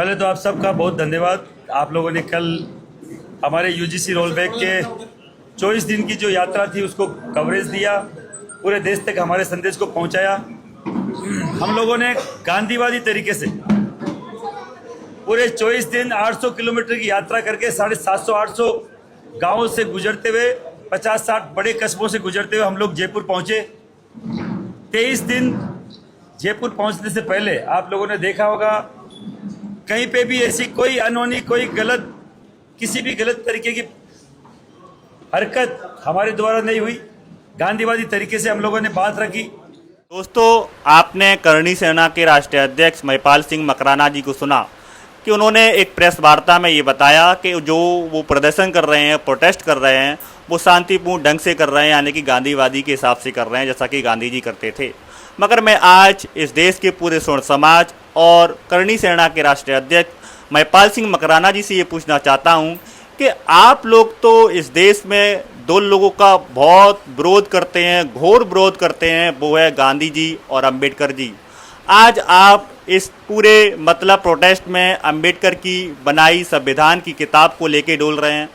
पहले तो आप सबका बहुत धन्यवाद। आप लोगों ने कल हमारे यूजीसी रोलबैक के 24 दिन की जो यात्रा थी उसको कवरेज दिया, पूरे देश तक हमारे संदेश को पहुंचाया। हम लोगों ने गांधीवादी तरीके से पूरे 24 दिन 800 किलोमीटर की यात्रा करके 750-800 गांवों से गुजरते हुए 50-60 बड़े कस्बों से गुजरते हुए हम लोग जयपुर पहुंचे। 23 दिन जयपुर पहुंचने से पहले आप लोगों ने देखा होगा कहीं पे भी ऐसी कोई अनहोनी, कोई गलत, किसी भी गलत तरीके की हरकत हमारे द्वारा नहीं हुई। गांधीवादी तरीके से हम लोगों ने बात रखी। दोस्तों, आपने करणी सेना के राष्ट्रीय अध्यक्ष महिपाल सिंह मकराना जी को सुना कि उन्होंने एक प्रेस वार्ता में ये बताया कि जो वो प्रदर्शन कर रहे हैं, प्रोटेस्ट कर रहे हैं, वो शांतिपूर्ण ढंग से कर रहे हैं, यानी कि गांधीवादी के हिसाब से कर रहे हैं, जैसा कि गांधी जी करते थे। मगर मैं आज इस देश के पूरे स्वर्ण समाज और करणी सेना के राष्ट्रीय अध्यक्ष महिपाल सिंह मकराना जी से ये पूछना चाहता हूँ कि आप लोग तो इस देश में दो लोगों का बहुत विरोध करते हैं, घोर विरोध करते हैं, वो है गांधी जी और अंबेडकर जी। आज आप इस पूरे प्रोटेस्ट में अंबेडकर की बनाई संविधान की किताब को लेके डोल रहे हैं।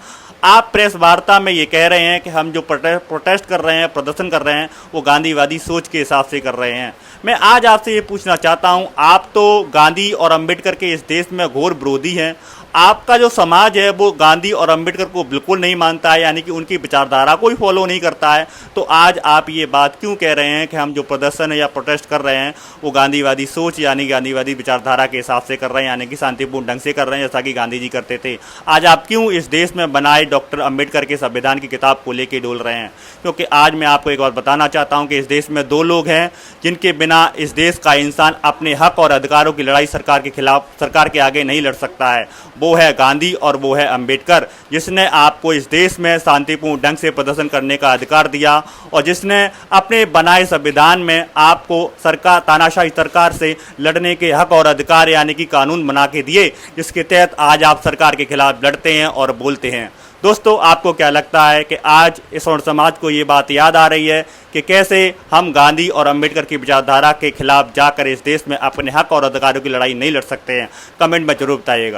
आप प्रेस वार्ता में ये कह रहे हैं कि हम जो प्रोटेस्ट कर रहे हैं, प्रदर्शन कर रहे हैं, वो गांधीवादी सोच के हिसाब से कर रहे हैं। मैं आज आपसे ये पूछना चाहता हूँ, आप तो गांधी और अंबेडकर के इस देश में घोर विरोधी हैं। आपका जो समाज है वो गांधी और अंबेडकर को बिल्कुल नहीं मानता है, यानी कि उनकी विचारधारा को ही फॉलो नहीं करता है। तो आज आप ये बात क्यों कह रहे हैं कि हम जो प्रदर्शन या प्रोटेस्ट कर रहे हैं वो गांधीवादी सोच यानी गांधीवादी विचारधारा के हिसाब से कर रहे हैं, यानी कि शांतिपूर्ण ढंग से कर रहे हैं, जैसा कि गांधी जी करते थे। आज आप क्यों इस देश में बनाए डॉक्टर अंबेडकर के संविधान की किताब को लेके डोल रहे हैं? क्योंकि आज मैं आपको एक बात बताना चाहता हूँ कि इस देश में दो लोग हैं जिनके बिना इस देश का इंसान अपने हक और अधिकारों की लड़ाई सरकार के खिलाफ, सरकार के आगे नहीं लड़ सकता है। वो है गांधी और वो है अंबेडकर, जिसने आपको इस देश में शांतिपूर्ण ढंग से प्रदर्शन करने का अधिकार दिया और जिसने अपने बनाए संविधान में आपको सरकार, तानाशाही सरकार से लड़ने के हक और अधिकार यानी कि कानून बना के दिए, जिसके तहत आज आप सरकार के खिलाफ लड़ते हैं और बोलते हैं। दोस्तों, आपको क्या लगता है कि आज इस स्वर्ण समाज को ये बात याद आ रही है कि कैसे हम गांधी और अंबेडकर की विचारधारा के खिलाफ जाकर इस देश में अपने हक और अधिकारों की लड़ाई नहीं लड़ सकते हैं? कमेंट में जरूर बताइएगा।